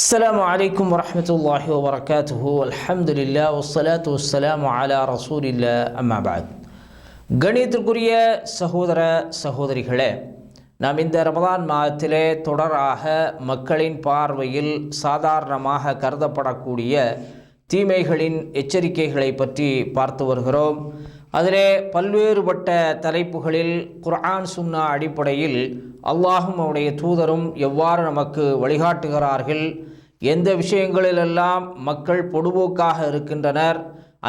السلام عليكم ورحمة الله وبركاته. الحمد لله والصلاة والسلام على رسول الله أما بعد. கணியத்திற்குரிய சகோதர சகோதரிகளே, நாம் இந்த ரமதான் மாதத்திலே தொடராக மக்களின் பார்வையில் சாதாரணமாக கருதப்படக்கூடிய தீமைகளின் எச்சரிக்கைகளை பற்றி பார்த்து வருகிறோம். அதிலே பல்வேறுபட்ட தலைப்புகளில் குர்ஆன் சுன்னா அடிப்படையில் அல்லாஹும் அவருடைய தூதரும் எவ்வாறு நமக்கு வழிகாட்டுகிறார்கள், எந்த விஷயங்களிலெல்லாம் மக்கள் பொடுபோக்காக இருக்கின்றனர்,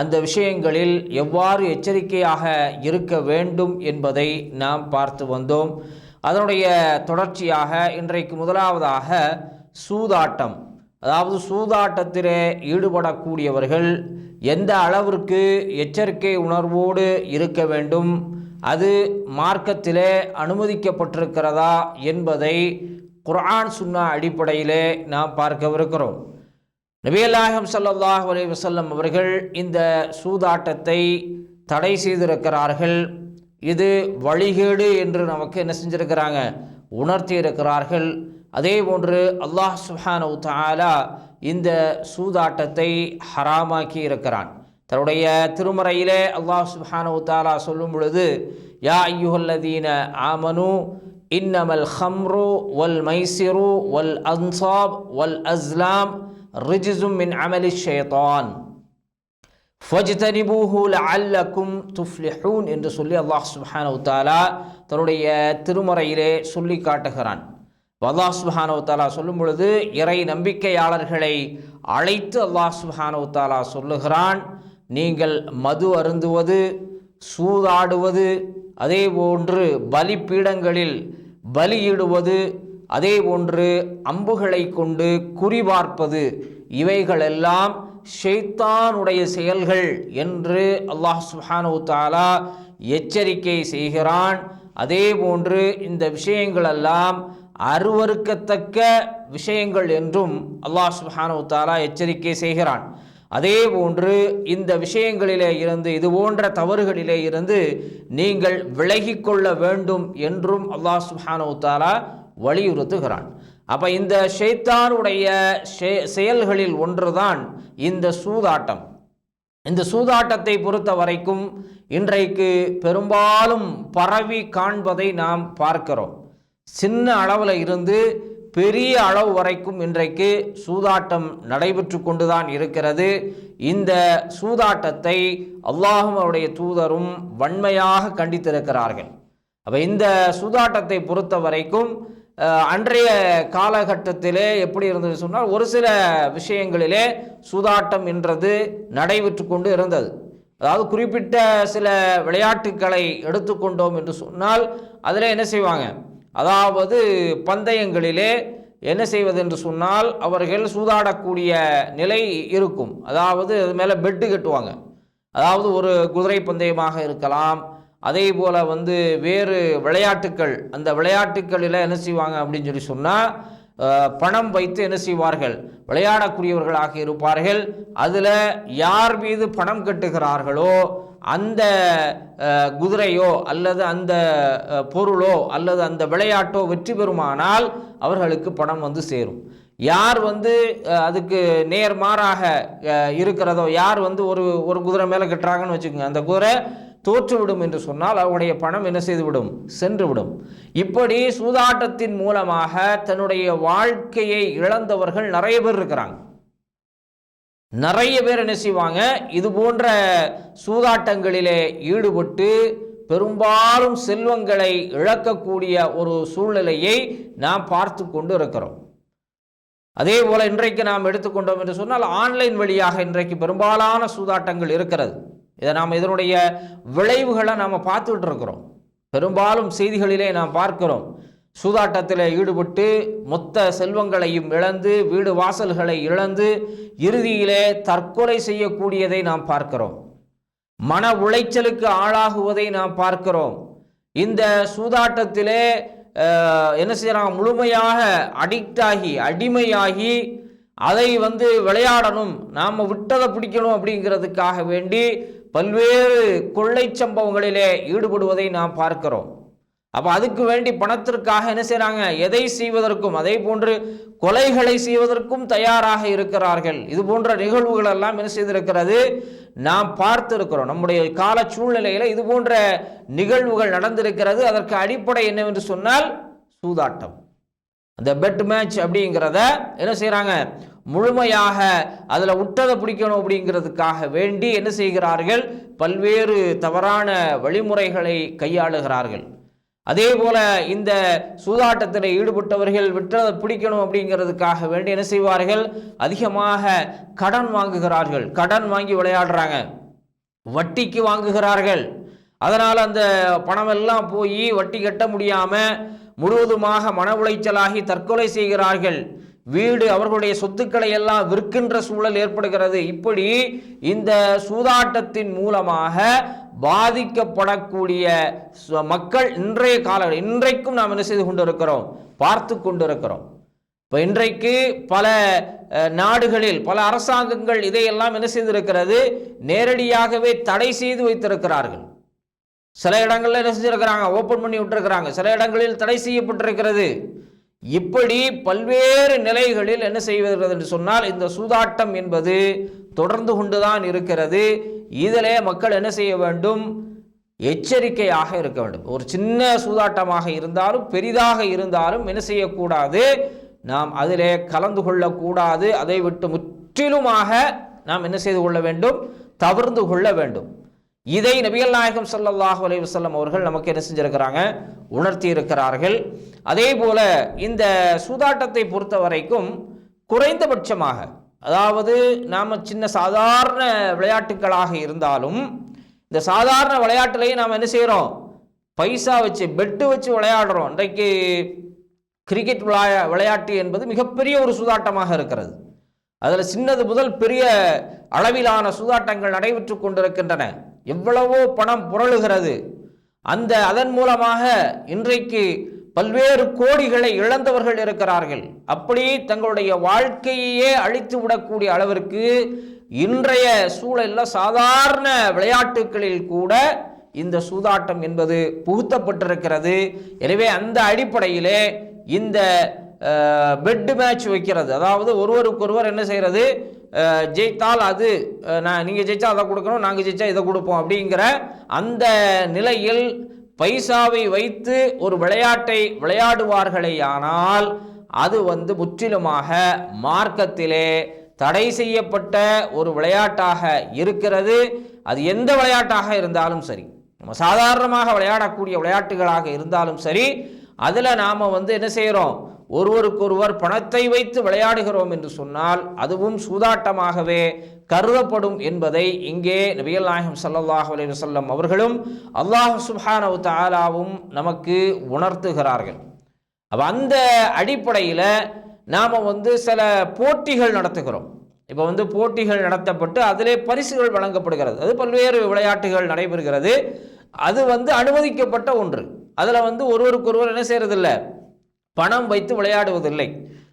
அந்த விஷயங்களில் எவ்வாறு எச்சரிக்கையாக இருக்க வேண்டும் என்பதை நாம் பார்த்து வந்தோம். அதனுடைய தொடர்ச்சியாக இன்றைக்கு முதலாவதாக சூதாட்டம், அதாவது சூதாட்டத்திலே ஈடுபடக்கூடியவர்கள் எந்த அளவிற்கு எச்சரிக்கை உணர்வோடு இருக்க வேண்டும், அது மார்க்கத்திலே அனுமதிக்கப்பட்டிருக்கிறதா என்பதை குர்ஆன் சுன்னா அடிப்படையிலே நாம் பார்க்கவிருக்கிறோம். நபிகள் நாயகம் ஸல்லல்லாஹு அலைஹி வஸல்லம் அவர்கள் இந்த சூதாட்டத்தை தடை செய்திருக்கிறார்கள். இது வழிகேடு என்று நமக்கு என்ன செஞ்சிருக்கிறாங்க, உணர்த்தி இருக்கிறார்கள். அதே போன்று அல்லாஹ் சுப்ஹானஹு வ தஆலா இந்த சூதாட்டத்தை ஹராமாக்கி இருக்கிறான். தன்னுடைய திருமறையிலே அல்லாஹ் சுப்ஹானஹு வ தஆலா சொல்லும் பொழுது, யா அய்யுஹல்லதீன ஆமனு இன்னமல் ஹம்ரு வல் மைசிரு வல் அன்சாப் வல் அஸ்லாம் ரிஜ்ஸும் மின் அமலி ஷைத்தான் ஃபஜ்தனிபூஹு லஅல்லக்கும் துஃப்லிஹூன் என்று சொல்லி அல்லாஹ் சுப்ஹானஹு வ தஆலா தன்னுடைய திருமறையிலே சொல்லி காட்டுகிறான். அல்லாஹ் சுப்ஹானஹு வ தஆலா சொல்லும் பொழுது இறை நம்பிக்கையாளர்களை அழைத்து அல்லாஹ் சுப்ஹானஹு வ தஆலா சொல்லுகிறான், நீங்கள் மது அருந்துவது, சூதாடுவது, அதே போன்று பலிப்பீடங்களில் பலியிடுவது, அதே போன்று அம்புகளை கொண்டு குறிபார்ப்பது, இவைகளெல்லாம் ஷைத்தானுடைய செயல்கள் என்று அல்லாஹ் சுப்ஹானஹு வ தஆலா எச்சரிக்கை செய்கிறான். அதே போன்று இந்த விஷயங்களெல்லாம் அருவருக்கத்தக்க விஷயங்கள் என்றும் அல்லாஹ் சுப்ஹானஹு வ தஆலா எச்சரிக்கை செய்கிறான். அதே போன்று இந்த விஷயங்களிலே இருந்து, இது போன்ற தவறுகளிலே இருந்து நீங்கள் விலகிக்கொள்ள வேண்டும் என்றும் அல்லாஹ் சுப்ஹானஹு வ தஆலா வலியுறுத்துகிறான். அப்போ இந்த ஷைத்தானுடைய செயல்களில் ஒன்றுதான் இந்த சூதாட்டம். இந்த சூதாட்டத்தை பொறுத்த வரைக்கும் இன்றைக்கு பெரும்பாலும் பரவி காண்பதை நாம் பார்க்கிறோம். சின்ன அளவில் இருந்து பெரிய அளவு வரைக்கும் இன்றைக்கு சூதாட்டம் நடைபெற்று கொண்டுதான் இருக்கிறது. இந்த சூதாட்டத்தை அல்லாஹும் அவருடைய தூதரும் வன்மையாக கண்டித்திருக்கிறார்கள். அப்போ இந்த சூதாட்டத்தை பொறுத்த வரைக்கும் அன்றைய காலகட்டத்திலே எப்படி இருந்தது சொன்னால், ஒரு சில விஷயங்களிலே சூதாட்டம் என்றது நடைபெற்று கொண்டு இருந்தது. அதாவது குறிப்பிட்ட சில விளையாட்டுக்களை எடுத்துக்கொண்டோம் என்று சொன்னால் அதில் என்ன செய்வாங்க, அதாவது பந்தயங்களிலே என்ன செய்வது என்று சொன்னால் அவர்கள் சூதாடக்கூடிய நிலை இருக்கும். அதாவது அது மேலே பெட்டு கட்டுவாங்க. அதாவது ஒரு குதிரை பந்தயமாக இருக்கலாம், அதே போல் வேறு விளையாட்டுக்கள், அந்த விளையாட்டுக்களில் என்ன செய்வாங்க அப்படின்னு சொல்லி சொன்னால் பணம் வைத்து என்ன செய்வார்கள், விளையாடக்கூடியவர்களாக இருப்பார்கள். அதில் யார் மீது பணம் கட்டுகிறார்களோ அந்த குதிரையோ அல்லது அந்த பொருளோ அல்லது அந்த விளையாட்டோ வெற்றி பெறுமானால் அவர்களுக்கு பணம் சேரும். யார் அதுக்கு நேர்மாறாக இருக்கிறதோ, யார் ஒரு குதிரை மேலே கட்டுறாங்கன்னு வச்சுக்கோங்க, அந்த குதிரை தோற்றுவிடும் என்று சொன்னால் அவருடைய பணம் என்ன செய்துவிடும், சென்றுவிடும். இப்படி சூதாட்டத்தின் மூலமாக தன்னுடைய வாழ்க்கையை இழந்தவர்கள் நிறைய பேர் இருக்கிறாங்க. நிறைய பேர் என்ன செய்வாங்க, இது போன்ற சூதாட்டங்களிலே ஈடுபட்டு பெரும்பாலும் செல்வங்களை இழக்கக்கூடிய ஒரு சூழ்நிலையை நாம் பார்த்து கொண்டு இருக்கிறோம். அதே போல இன்றைக்கு நாம் எடுத்துக்கொண்டோம் என்று சொன்னால் ஆன்லைன் வழியாக இன்றைக்கு பெரும்பாலான சூதாட்டங்கள் இருக்கிறது. இதை நாம் இதனுடைய விளைவுகளை நாம் பார்த்துக்கிட்டு இருக்கிறோம். பெரும்பாலும் செய்திகளிலே நாம் பார்க்கிறோம், சூதாட்டத்தில் ஈடுபட்டு மொத்த செல்வங்களையும் இழந்து, வீடு வாசல்களை இழந்து இறுதியிலே தற்கொலை செய்யக்கூடியதை நாம் பார்க்கிறோம். மன உளைச்சலுக்கு ஆளாகுவதை நாம் பார்க்கிறோம். இந்த சூதாட்டத்திலே என்ன செய்யறாங்க, முழுமையாக அடிக்ட் ஆகி, அடிமையாகி அதை விளையாடணும், நாம் விட்டதை பிடிக்கணும் அப்படிங்கிறதுக்காக வேண்டி பல்வேறு கொள்ளை சம்பவங்களிலே ஈடுபடுவதை நாம் பார்க்கிறோம். அப்போ அதுக்கு வேண்டி பணத்திற்காக என்ன செய்கிறாங்க, எதை செய்வதற்கும், அதே போன்று கொலைகளை செய்வதற்கும் தயாராக இருக்கிறார்கள். இது போன்ற நிகழ்வுகள் எல்லாம் என்ன செய்திருக்கிறது, நாம் பார்த்திருக்கிறோம். நம்முடைய கால சூழ்நிலையில் இது போன்ற நிகழ்வுகள் நடந்திருக்கிறது. அதற்கு அடிப்படை என்னவென்று சொன்னால் சூதாட்டம். அந்த பெட் மேட்ச் அப்படிங்கிறத என்ன செய்கிறாங்க, முழுமையாக அதில் விட்டதை பிடிக்கணும் அப்படிங்கிறதுக்காக வேண்டி என்ன செய்கிறார்கள், பல்வேறு தவறான வழிமுறைகளை கையாளுகிறார்கள். அதே போல இந்த சூதாட்டத்தில் ஈடுபட்டவர்கள் விட்டதை பிடிக்கணும் அப்படிங்கிறதுக்காக வேண்டி என்ன செய்வார்கள், அதிகமாக கடன் வாங்குகிறார்கள். கடன் வாங்கி விளையாடுறாங்க, வட்டிக்கு வாங்குகிறார்கள். அதனால் அந்த பணம் எல்லாம் போய் வட்டி கட்ட முடியாமல் முழுவதுமாக மன உளைச்சலாகி தற்கொலை செய்கிறார்கள். வீடு, அவர்களுடைய சொத்துக்களை எல்லாம் விற்கின்ற சூழல் ஏற்படுகிறது. இப்படி இந்த சூதாட்டத்தின் மூலமாக பாதிக்கப்படக்கூடிய மக்கள் இன்றைய இன்றைக்கும் நாம் என்ன செய்து கொண்டிருக்கிறோம், பார்த்து கொண்டிருக்கிறோம். இப்போ இன்றைக்கு பல நாடுகளில் பல அரசாங்கங்கள் இதையெல்லாம் என்ன செய்திருக்கிறது, நேரடியாகவே தடை செய்து வைத்திருக்கிறார்கள். சில இடங்களில் என்ன செஞ்சிருக்கிறாங்க, ஓப்பன் பண்ணி விட்டுருக்கிறாங்க. சில இடங்களில் தடை செய்யப்பட்டிருக்கிறது. இப்படி பல்வேறு நிலைகளில் என்ன செய்வது என்று சொன்னால் இந்த சூதாட்டம் என்பது தொடர்ந்து கொண்டுதான் இருக்கிறது. இதிலே மக்கள் என்ன செய்ய வேண்டும், எச்சரிக்கையாக இருக்க வேண்டும். ஒரு சின்ன சூதாட்டமாக இருந்தாலும் பெரிதாக இருந்தாலும் என்ன செய்யக்கூடாது, நாம் அதிலே கலந்து கொள்ளக்கூடாது. அதை விட்டு முற்றிலுமாக நாம் என்ன செய்து கொள்ள வேண்டும், தவிர்த்து கொள்ள வேண்டும். இதை நபிகள் நாயகம் ஸல்லல்லாஹு அலைஹி வஸல்லம் அவர்கள் நமக்கு என்ன செஞ்சிருக்கிறாங்க, உணர்த்தி இருக்கிறார்கள். அதே போல இந்த சூதாட்டத்தை பொறுத்த வரைக்கும் குறைந்தபட்சமாக, அதாவது நாம் சின்ன சாதாரண விளையாட்டுகளாக இருந்தாலும் இந்த சாதாரண விளையாட்டுலேயே நாம் என்ன செய்கிறோம், பைசா வச்சு பெட்டு வச்சு விளையாடுறோம். இன்றைக்கு கிரிக்கெட் விளையாட்டு என்பது மிகப்பெரிய ஒரு சூதாட்டமாக இருக்கிறது. அதில் சின்னது முதல் பெரிய அளவிலான சூதாட்டங்கள் நடைபெற்று கொண்டிருக்கின்றன. எவ்வளவோ பணம் புரளுகிறது. அதன் மூலமாக இன்றைக்கு பல்வேறு கோடிகளை இழந்தவர்கள் இருக்கிறார்கள். அப்படி தங்களுடைய வாழ்க்கையே அழித்து விடக்கூடிய அளவிற்கு இன்றைய சூழலில் சாதாரண விளையாட்டுகளில் கூட இந்த சூதாட்டம் என்பது புகுத்தப்பட்டிருக்கிறது. எனவே அந்த அடிப்படையிலே இந்த பெட் மேட்ச் வைக்கிறது, அதாவது ஒருவருக்கொருவர் என்ன செய்கிறது, ஜெயித்தால் அது நீங்கள் ஜெயிச்சா அதை கொடுக்கணும், நாங்கள் ஜெயிச்சா இதை கொடுப்போம் அப்படிங்கிற அந்த நிலையில் பைசாவை வைத்து ஒரு விளையாட்டை விளையாடுவார்களேயானால் அது முற்றிலுமாக மார்க்கத்திலே தடை செய்யப்பட்ட ஒரு விளையாட்டாக இருக்கிறது. அது எந்த விளையாட்டாக இருந்தாலும் சரி, நம்ம சாதாரணமாக விளையாடக்கூடிய விளையாட்டுகளாக இருந்தாலும் சரி, அதில் நாம் என்ன செய்கிறோம், ஒருவருக்கொருவர் பணத்தை வைத்து விளையாடுகிறோம் என்று சொன்னால் அதுவும் சூதாட்டமாகவே கருதப்படும் என்பதை இங்கே நபிகள் நாயகம் ஸல்லல்லாஹு அலைஹி வஸல்லம் அவர்களும் அல்லாஹ் சுப்ஹானஹு வ தஆலாவும் நமக்கு உணர்த்துகிறார்கள். அப்போ அந்த அடிப்படையில் நாம் சில போட்டிகள் நடத்துகிறோம். இப்போ போட்டிகள் நடத்தப்பட்டு அதிலே பரிசுகள் வழங்கப்படுகிறது. அது பல்வேறு விளையாட்டுகள் நடைபெறுகிறது. அது அனுமதிக்கப்பட்ட ஒன்று. அதில் ஒருவருக்கொருவர் என்ன செய்யறதில்லை, பணம் வைத்து விளையாடுவதில்லை.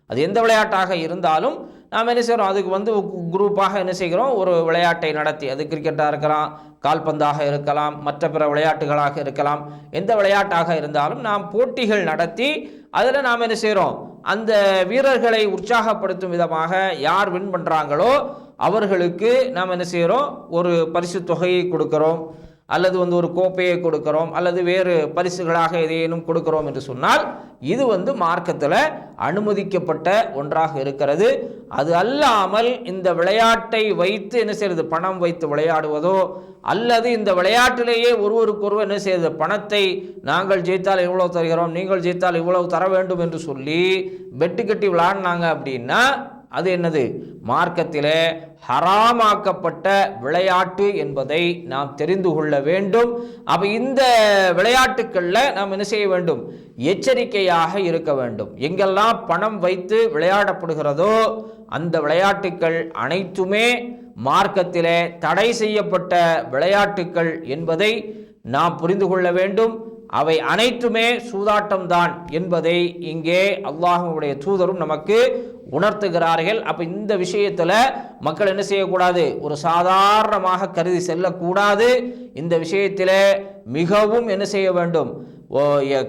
அது எந்த விளையாட்டாக இருந்தாலும் நாம் என்ன செய்கிறோம், அதுக்கு குரூப்பாக என்ன செய்கிறோம், ஒரு விளையாட்டை நடத்தி, அது கிரிக்கெட்டாக இருக்கலாம், கால்பந்தாக இருக்கலாம், மற்ற பிற விளையாட்டுகளாக இருக்கலாம், எந்த விளையாட்டாக இருந்தாலும் நாம் போட்டிகள் நடத்தி அதில் நாம் என்ன செய்கிறோம், அந்த வீரர்களை உற்சாகப்படுத்தும் விதமாக யார் வின் பண்ணுறாங்களோ அவர்களுக்கு நாம் என்ன செய்கிறோம், ஒரு பரிசு தொகையை கொடுக்கிறோம், அல்லது ஒரு கோப்பையை கொடுக்கிறோம், அல்லது வேறு பரிசுகளாக எதையேனும் கொடுக்கிறோம் என்று சொன்னால் இது மார்க்கத்தில் அனுமதிக்கப்பட்ட ஒன்றாக இருக்கிறது. அது அல்லாமல் இந்த விளையாட்டை வைத்து என்ன செய்யறது, பணம் வைத்து விளையாடுவதோ அல்லது இந்த விளையாட்டிலேயே ஒருவருக்கொருவர் என்ன செய்யறது, பணத்தை நாங்கள் ஜெயித்தால் இவ்வளவு தருகிறோம், நீங்கள் ஜெயித்தால் இவ்வளவு தர வேண்டும் என்று சொல்லி பெட்டு கட்டி விளையாடினாங்க அப்படின்னா அது என்னது, மார்க்கத்திலே ஹராமாக்கப்பட்ட விளையாட்டு என்பதை நாம் தெரிந்து கொள்ள வேண்டும். அப்போ இந்த விளையாட்டுக்களில் நாம் என்ன செய்ய வேண்டும், எச்சரிக்கையாக இருக்க வேண்டும். எங்கெல்லாம் பணம் வைத்து விளையாடப்படுகிறதோ அந்த விளையாட்டுக்கள் அனைத்துமே மார்க்கத்திலே தடை செய்யப்பட்ட விளையாட்டுக்கள் என்பதை நாம் புரிந்து கொள்ள வேண்டும். அவை அனைத்துமே சூதாட்டம்தான் என்பதை இங்கே அல்லாஹ்வுடைய தூதரும் நமக்கு உணர்த்துகிறார்கள். அப்போ இந்த விஷயத்தில் மக்கள் என்ன செய்யக்கூடாது, ஒரு சாதாரணமாக கருதி செல்லக்கூடாது. இந்த விஷயத்தில் மிகவும் என்ன செய்ய வேண்டும்,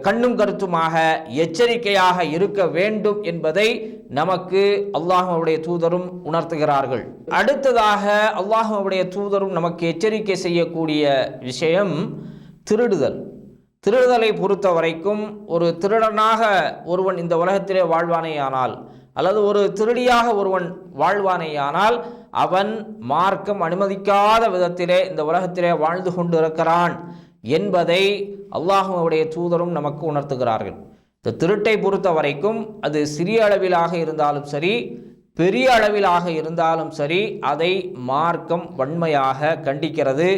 கண்ணும் கருத்துமாக எச்சரிக்கையாக இருக்க வேண்டும் என்பதை நமக்கு அல்லாஹ்வுடைய தூதரும் உணர்த்துகிறார்கள். அடுத்ததாக அல்லாஹ்வுடைய தூதரும் நமக்கு எச்சரிக்கை செய்யக்கூடிய விஷயம் திருடுதல். திருடுதலை பொறுத்த வரைக்கும் ஒரு திருடனாக ஒருவன் இந்த உலகத்திலே வாழ்வானேயானால், அல்லது ஒரு திருடியாக ஒருவன் வாழ்வானேயானால், அவன் மார்க்கம் அனுமதிக்காத விதத்திலே இந்த உலகத்திலே வாழ்ந்து கொண்டு இருக்கிறான் என்பதை அல்லாஹ்வுடைய தூதரும் நமக்கு உணர்த்துகிறார்கள். இந்த திருட்டை பொறுத்த வரைக்கும் அது சிறிய அளவிலாக இருந்தாலும் சரி, பெரிய அளவிலாக இருந்தாலும் சரி, அதை மார்க்கம் வன்மையாக கண்டிக்கிறது.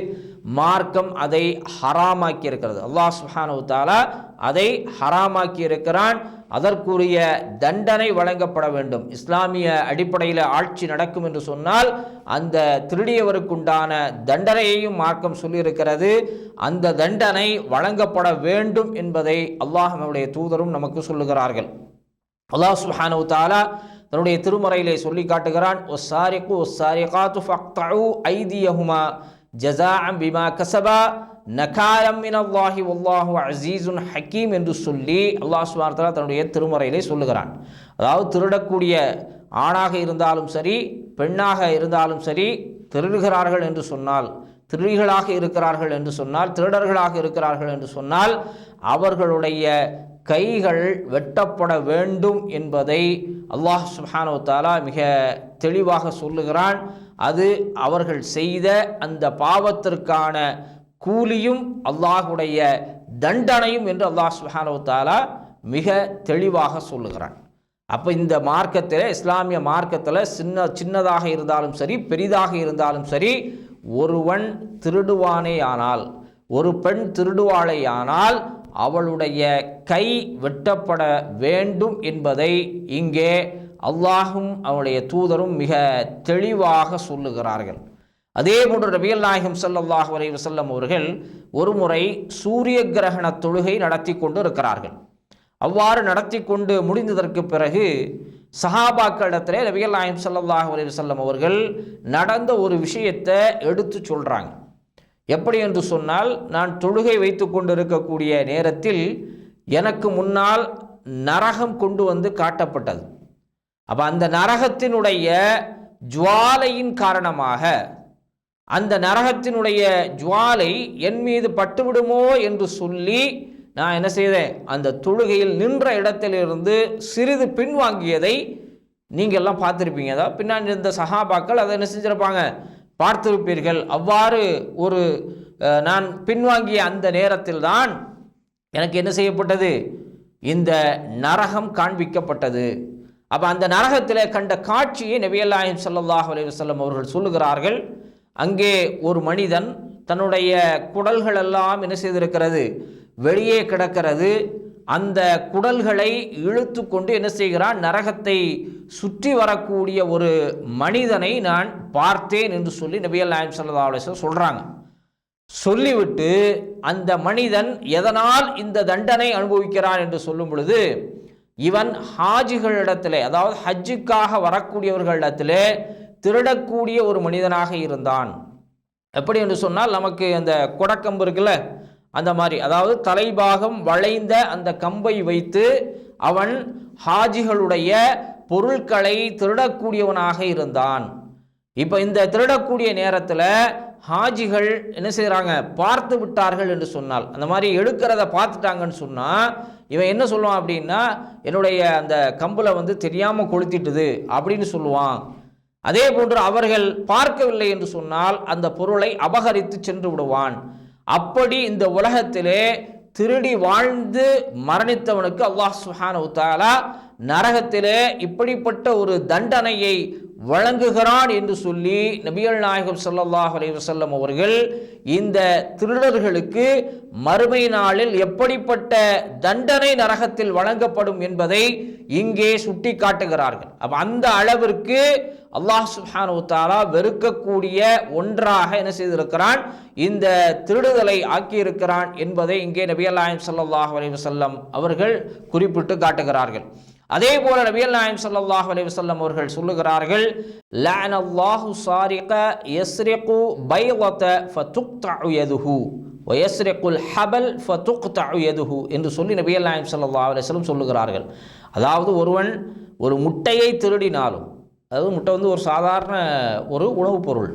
மார்க்கம் அதை ஹராமாக்கி இருக்கிறது. அல்லாஹ் சுப்ஹானஹு வ தஆலா அதை ஹராமாக்கி இருக்கிறான். அதற்குரிய தண்டனை வழங்கப்பட வேண்டும். இஸ்லாமிய அடிப்படையில் ஆட்சி நடக்கும் என்று சொன்னால் அந்த திருடியவருக்குண்டான தண்டனையையும் மார்க்கம் சொல்லியிருக்கிறது. அந்த தண்டனை வழங்கப்பட வேண்டும் என்பதை அல்லாஹ்வுடைய தூதரும் நமக்கு சொல்லுகிறார்கள். அல்லாஹ் சுப்ஹானஹு வ தஆலா தன்னுடைய திருமறையிலே சொல்லி காட்டுகிறான், ஒஸ்ஸாரிகு ஒஸ்ஸாரிகாத்து ஃபக்தஉ ஐதியஹுமா ஜஸாஅன் பிமா கஸபா நகாலம் மினல்லாஹி வல்லாஹு அஸீஸுன் ஹக்கீம் என்று சொல்லி அல்லாஹ் சுப்ஹானஹு வ தஆலா தன்னுடைய திருமறையிலே சொல்லுகிறான். அதாவது திருடக்கூடிய ஆணாக இருந்தாலும் சரி, பெண்ணாக இருந்தாலும் சரி, திருடுகிறார்கள் என்று சொன்னால், திருடிகளாக இருக்கிறார்கள் என்று சொன்னால், திருடர்களாக இருக்கிறார்கள் என்று சொன்னால் அவர்களுடைய கைகள் வெட்டப்பட வேண்டும் என்பதை அல்லாஹ் சுப்ஹானஹு வ தஆலா மிக தெளிவாக சொல்லுகிறான். அது அவர்கள் செய்த அந்த பாவத்திற்கான கூலியும் அல்லாஹுடைய தண்டனையும் என்று அல்லாஹ் சுப்ஹானஹு வ தஆலா மிக தெளிவாக சொல்லுகிறான். அப்போ இந்த மார்க்கத்தில், இஸ்லாமிய மார்க்கத்தில் சின்னதாக இருந்தாலும் சரி, பெரிதாக இருந்தாலும் சரி, ஒருவன் திருடுவானே ஆனால், ஒரு பெண் திருடுவாளே ஆனால் அவளுடைய கை வெட்டப்பட வேண்டும் என்பதை இங்கே அல்லாஹும் அவனுடைய தூதரும் மிக தெளிவாக சொல்லுகிறார்கள். அதே போன்று நபிகள் நாயகம் ஸல்லல்லாஹு அலைஹி வஸல்லம் அவர்கள் ஒரு முறை சூரிய கிரகண தொழுகை நடத்தி கொண்டு இருக்கிறார்கள். அவ்வாறு நடத்தி கொண்டு முடிந்ததற்கு பிறகு சஹாபாக்களிடத்திலே நபிகள் நாயகம் ஸல்லல்லாஹு அலைஹி வஸல்லம் அவர்கள் நடந்த ஒரு விஷயத்தை எடுத்து சொல்கிறாங்க. எப்படி என்று சொன்னால், நான் தொழுகை வைத்து கொண்டு இருக்கக்கூடிய நேரத்தில் எனக்கு முன்னால் நரகம் கொண்டு வந்து காட்டப்பட்டது. அப்போ அந்த நரகத்தினுடைய ஜுவாலையின் காரணமாக, அந்த நரகத்தினுடைய ஜுவாலை என் மீது பட்டுவிடுமோ என்று சொல்லி நான் என்ன செய்தேன், அந்த தொழுகையில் நின்ற இடத்திலிருந்து சிறிது பின்வாங்கியதை நீங்கள் எல்லாம் பார்த்துருப்பீங்க. அதாவது பின்னாடி இருந்த சஹாபாக்கள் அதை என்ன செஞ்சிருப்பாங்க, பார்த்திருப்பீர்கள். அவ்வாறு ஒரு நான் பின்வாங்கிய அந்த நேரத்தில் தான் எனக்கு என்ன செய்யப்பட்டது, இந்த நரகம் காண்பிக்கப்பட்டது. அப்போ அந்த நரகத்தில் கண்ட காட்சியை நபிகள் நாயகம் ஸல்லல்லாஹு அலைஹி வஸல்லம் அவர்கள் சொல்லுகிறார்கள். அங்கே ஒரு மனிதன் தன்னுடைய குடல்கள் எல்லாம் என்ன செய்திருக்கிறது, வெளியே கிடக்கிறது. அந்த குடல்களை இழுத்து கொண்டு என்ன செய்கிறான், நரகத்தை சுற்றி வரக்கூடிய ஒரு மனிதனை நான் பார்த்தேன் என்று சொல்லி நபிகள் நாயகம் ஸல்லல்லாஹு அலைஹி வஸல்லம் சொல்கிறாங்க. சொல்லிவிட்டு அந்த மனிதன் எதனால் இந்த தண்டனை அனுபவிக்கிறான் என்று சொல்லும் பொழுது, இவன் ஹாஜிகளிடத்திலே, அதாவது ஹஜ்ஜுக்காக வரக்கூடியவர்களிடத்திலே திருடக்கூடிய ஒரு மனிதனாக இருந்தான். எப்படி என்று சொன்னால், நமக்கு அந்த கொடக்கம்பு இருக்குல்ல, அந்த மாதிரி, அதாவது தலைபாகம் வளைந்த அந்த கம்பை வைத்து அவன் ஹாஜிகளுடைய பொருட்களை திருடக்கூடியவனாக இருந்தான். இப்போ இந்த திருடக்கூடிய நேரத்தில் ஹாஜிகள் என்ன செய்கிறாங்க, பார்த்து விட்டார்கள் என்று சொன்னால், அந்த மாதிரி எடுக்கிறத பார்த்துட்டாங்கன்னு சொன்னால் இவன் என்ன சொல்லுவான் அப்படின்னா, என்னுடைய அந்த கம்பில் வந்து தெரியாமல் கொளுத்திட்டுது அப்படின்னு சொல்லுவான். அதே போன்று அவர்கள் பார்க்கவில்லை என்று சொன்னால் அந்த பொருளை அபகரித்து சென்று விடுவான். அப்படி இந்த உலகத்திலே திருடி வாழ்ந்து மரணித்தவனுக்கு அல்லாஹ் சுப்ஹானஹு வ தஆலா நரகத்திலே இப்படிப்பட்ட ஒரு தண்டனையை வழங்குகிறான் என்று சொல்லி நபிகள் நாயகம் ஸல்லல்லாஹு அலைஹி வஸல்லம் அவர்கள் இந்த திருடர்களுக்கு மறுமை நாளில் எப்படிப்பட்ட தண்டனை நரகத்தில் வழங்கப்படும் என்பதை இங்கே சுட்டி காட்டுகிறார்கள். அப்ப அந்த அளவிற்கு அல்லாஹ் சுப்ஹானஹு வ தஆலா வெறுக்கக்கூடிய ஒன்றாக என்ன செய்திருக்கிறான், இந்த திருடுதலை ஆக்கியிருக்கிறான் என்பதை இங்கே நபிகள் நாயகம் ஸல்லல்லாஹு அலைஹி வஸல்லம் அவர்கள் குறிப்பிட்டு காட்டுகிறார்கள். அதே போல நபிகள் நாயகம் ஸல்லல்லாஹு அலைஹி வஸல்லம் அவர்கள் சொல்லுகிறார்கள், லஅனல்லாஹு ஸாரிக யஸ்ரிகு பைலத ஃபதுக்தஉ யதுஹு வயஸ்ரிகுல் ஹபல் ஃபதுக்தஉ யதுஹு என்று சொல்லி நபிகள் நாயகம் ஸல்லல்லாஹு அலைஹி வஸல்லம் சொல்லுகிறார்கள். அதாவது ஒருவன் ஒரு முட்டையை திருடினாலும், அதாவது முட்டை ஒரு சாதாரண ஒரு உணவுப் பொருள்,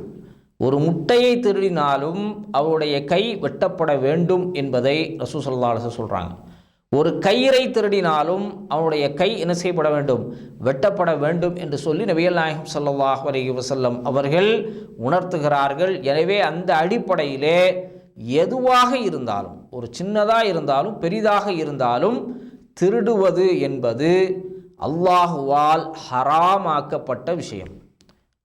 ஒரு முட்டையை திருடினாலும் அவருடைய கை வெட்டப்பட வேண்டும் என்பதை ரசூல் ஸல்லல்லாஹு அலைஹி வஸல்லம் சொல்கிறாங்க. ஒரு கயிறை திருடினாலும் அவனுடைய கை என்ன செய்யப்பட வேண்டும், வெட்டப்பட வேண்டும் என்று சொல்லி நபிகள் நாயகம் ஸல்லல்லாஹு அலைஹி வஸல்லம் அவர்கள் உணர்த்துகிறார்கள். எனவே அந்த அடிப்படையிலே எதுவாக இருந்தாலும், ஒரு சின்னதாக இருந்தாலும் பெரிதாக இருந்தாலும், திருடுவது என்பது அல்லாஹுவால் ஹராமாக்கப்பட்ட விஷயம்.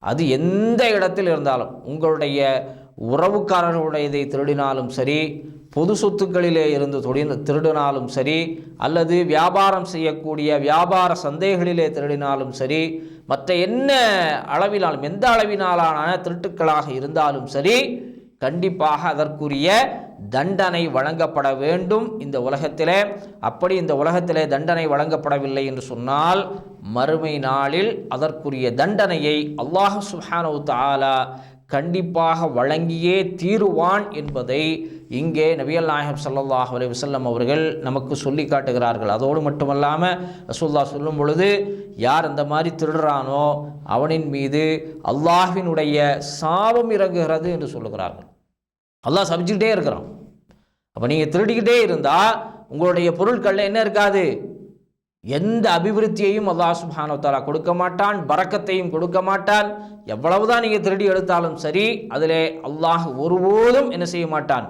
அது எந்த இடத்தில் இருந்தாலும், உங்களுடைய உறவுக்காரர்களுடையதை திருடினாலும் சரி, பொது சொத்துக்களிலே இருந்து திருடினாலும் சரி, அல்லது வியாபாரம் செய்யக்கூடிய வியாபார சந்தைகளிலே திருடினாலும் சரி, மற்ற என்ன அளவினாலும் எந்த அளவினாலான திருட்டுக்களாக இருந்தாலும் சரி, கண்டிப்பாக அதற்குரிய தண்டனை வழங்கப்பட வேண்டும் இந்த உலகத்திலே. அப்படி இந்த உலகத்திலே தண்டனை வழங்கப்படவில்லை என்று சொன்னால் மறுமை நாளில் அதற்குரிய தண்டனையை அல்லாஹ் சுப்ஹானஹு தஆலா கண்டிப்பாக வழங்கியே தீருவான் என்பதை இங்கே நபிகள் நாயகம் ஸல்லல்லாஹு அலைஹி வஸல்லம் அவர்கள் நமக்கு சொல்லி காட்டுகிறார்கள். அதோடு மட்டுமல்லாமல் ரசூலுல்லாஹ் சொல்லும் பொழுது, யார் அந்த மாதிரி திருடுறானோ அவனின் மீது அல்லாஹ்வினுடைய சாபம் இறங்குகிறது என்று சொல்லுகிறார்கள். அல்லாஹ் சபிச்சுக்கிட்டே இருக்கிறான். அப்போ நீங்கள் திருடிக்கிட்டே இருந்தால் உங்களுடைய பொருட்களில் என்ன இருக்காது, எந்த அபிவிருத்தியையும் அல்லாஹ் சுப்ஹானஹு வ தஆலா கொடுக்க மாட்டான், பரக்கத்தையும் கொடுக்க மாட்டான். எவ்வளவுதான் நீங்கள் திருடி எடுத்தாலும் சரி, அதிலே அல்லாஹ் ஒருபோதும் என்ன செய்ய மாட்டான்,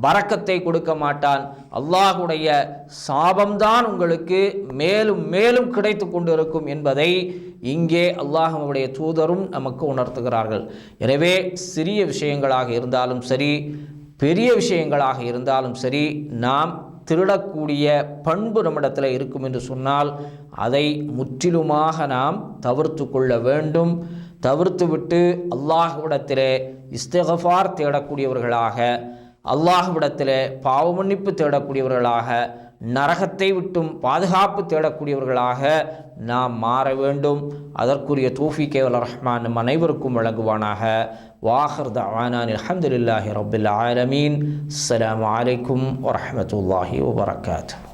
பரக்கத்தை கொடுக்க மாட்டான். அல்லாஹுடைய சாபம்தான் உங்களுக்கு மேலும் மேலும் கிடைத்து கொண்டு இருக்கும் என்பதை இங்கே அல்லாஹ்வுடைய தூதரும் நமக்கு உணர்த்துகிறார்கள். எனவே சிறிய விஷயங்களாக இருந்தாலும் சரி, பெரிய விஷயங்களாக இருந்தாலும் சரி, நாம் திருடக்கூடிய பண்பு நம்மிடத்தில் இருக்கும் என்று சொன்னால் அதை முற்றிலுமாக நாம் தவிர்த்து கொள்ள வேண்டும். தவிர்த்துவிட்டு அல்லாஹ்விடத்திலே இஸ்திக்ஃபார் தேடக்கூடியவர்களாக, அல்லாஹ்விடத்திலே பாவ மன்னிப்பு தேடக்கூடியவர்களாக, நரகத்தை விட்டும் பாதுகாப்பு தேடக்கூடியவர்களாக நாம் மாற வேண்டும். அதற்குரிய தௌஃபீக்கை வல்ல ரஹ்மான் நம் அனைவருக்கும் வழங்குவானாக. வாஹிர் தஅவானா அல்ஹம்துலில்லாஹி ரப்பில் ஆலமீன். அஸ்ஸலாமு அலைக்கும் வரஹ்மத்துல்லாஹி வபரகாத்துஹு.